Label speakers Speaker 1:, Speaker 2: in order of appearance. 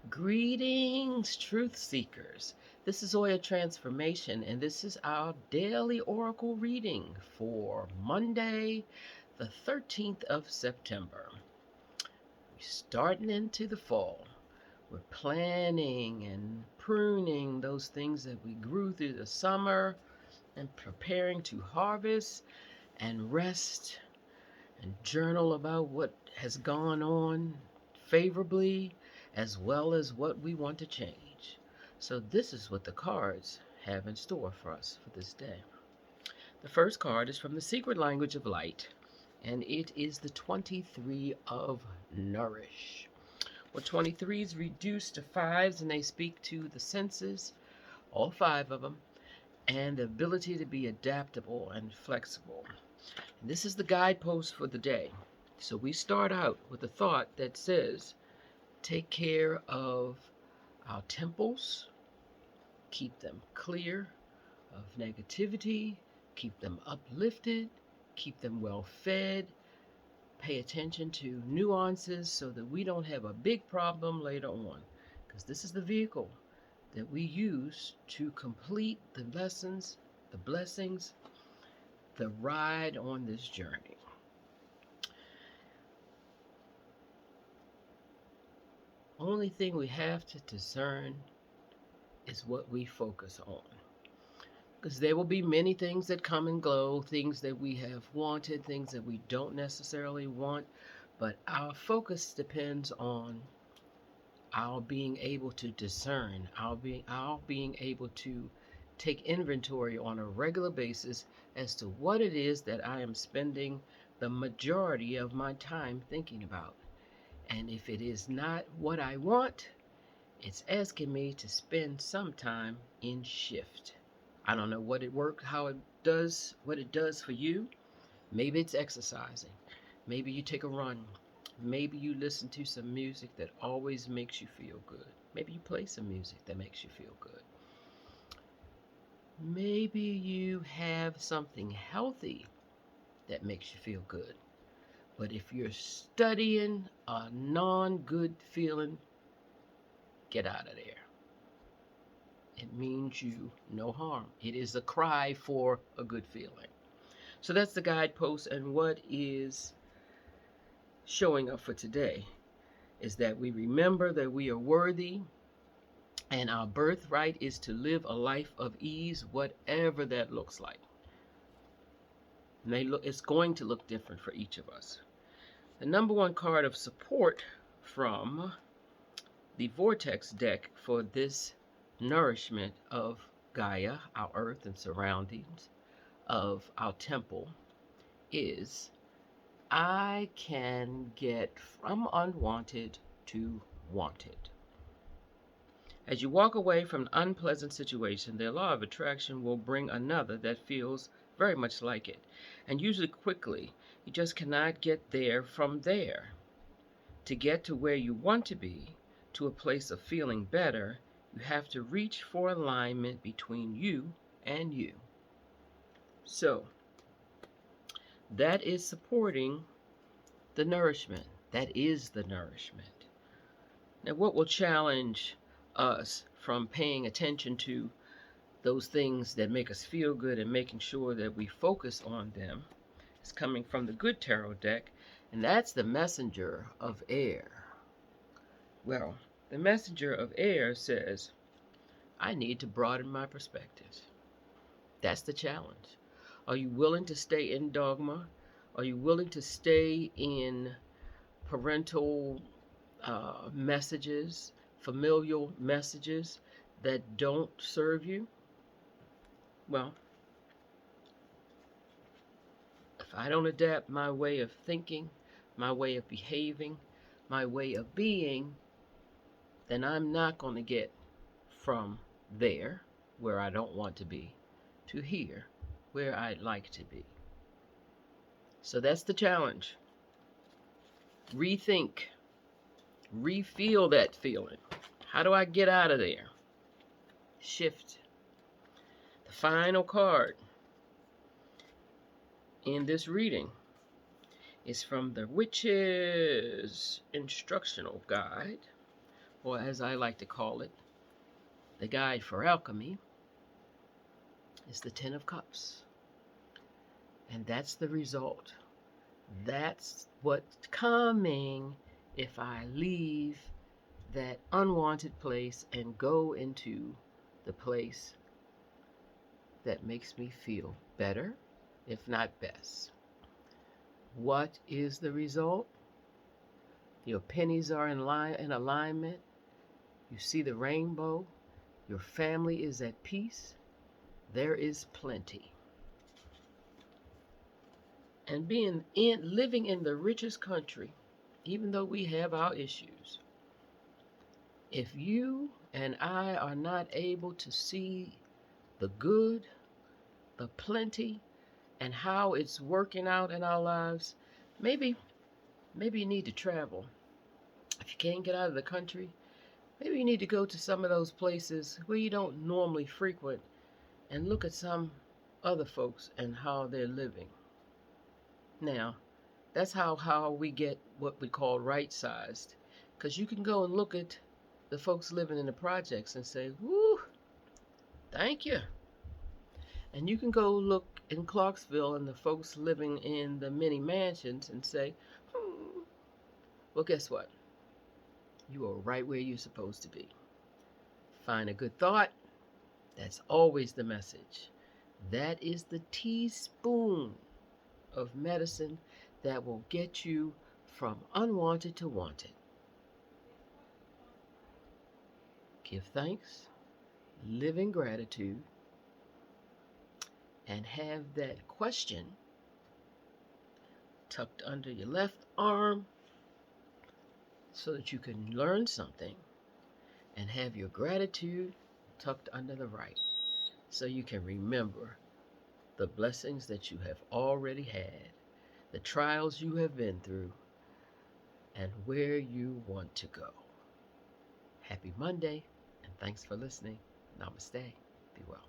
Speaker 1: Greetings, truth seekers. This is Oya Transformation, and this is our daily oracle reading for Monday, the 13th of September. We're starting into the fall. We're planning and pruning those things that we grew through the summer and preparing to harvest and rest and journal about what has gone on favorably as well as what we want to change. So, this is what the cards have in store for us for this day. The first card is from the Secret Language of Light, and it is the 23 of Nourish. Well, 23s reduce to 5s, and they speak to the senses, all 5 of them, and the ability to be adaptable and flexible. And this is the guidepost for the day. So we start out with a thought that says, take care of our temples, keep them clear of negativity, keep them uplifted, keep them well fed, pay attention to nuances so that we don't have a big problem later on. Because this is the vehicle that we use to complete the lessons, the blessings, the ride on this journey. Only thing we have to discern is what we focus on. Because there will be many things that come and go, things that we have wanted, things that we don't necessarily want, but our focus depends on our being able to discern, our being able to take inventory on a regular basis as to what it is that I am spending the majority of my time thinking about. And if it is not what I want, it's asking me to spend some time in shift. I don't know what it works, how it does, what it does for you. Maybe it's exercising. Maybe you take a run. Maybe you listen to some music that always makes you feel good. Maybe you play some music that makes you feel good. Maybe you have something healthy that makes you feel good. But if you're studying a non-good feeling, get out of there. It means you no harm. It is a cry for a good feeling. So that's the guidepost, and what is showing up for today is that we remember that we are worthy, and our birthright is to live a life of ease, whatever that looks like. It's going to look different for each of us. The number one card of support from the Vortex deck for this nourishment of Gaia, our earth and surroundings, of our temple, is I can get from unwanted to wanted. As you walk away from an unpleasant situation, the law of attraction will bring another that feels very much like it, and usually quickly. You just cannot get there from there. To get to where you want to be, to a place of feeling better, you have to reach for alignment between you and you. So, that is supporting the nourishment. That is the nourishment. Now, what will challenge us from paying attention to those things that make us feel good and making sure that we focus on them is coming from the Good Tarot deck, and that's the Messenger of Air. Well, the Messenger of Air says, I need to broaden my perspectives. That's the challenge. Are you willing to stay in dogma? Are you willing to stay in parental messages, familial messages that don't serve you? Well, if I don't adapt my way of thinking, my way of behaving, my way of being, then I'm not going to get from there, where I don't want to be, to here, where I'd like to be. So that's the challenge. Rethink, refeel that feeling. How do I get out of there? Shift. The final card in this reading is from the Witch's Instructional Guide, or as I like to call it, the guide for alchemy, is the Ten of Cups. And that's the result. That's what's coming if I leave that unwanted place and go into the place that makes me feel better, if not best. What is the result? Your pennies are in alignment. You see the rainbow. Your family is at peace. There is plenty. And living in the richest country, even though we have our issues, if you and I are not able to see the good, the plenty, and how it's working out in our lives, maybe you need to travel. If you can't get out of the country, maybe you need to go to some of those places where you don't normally frequent and look at some other folks and how they're living. Now, that's how we get what we call right-sized. Because you can go and look at the folks living in the projects and say, whoo, thank you. And you can go look in Clarksville and the folks living in the mini mansions and say, well, guess what? You are right where you're supposed to be. Find a good thought. That's always the message. That is the teaspoon of medicine that will get you from unwanted to wanted. Give thanks, live in gratitude, and have that question tucked under your left arm so that you can learn something, and have your gratitude tucked under the right so you can remember the blessings that you have already had, the trials you have been through, and where you want to go. Happy Monday, and thanks for listening. Namaste. Be well.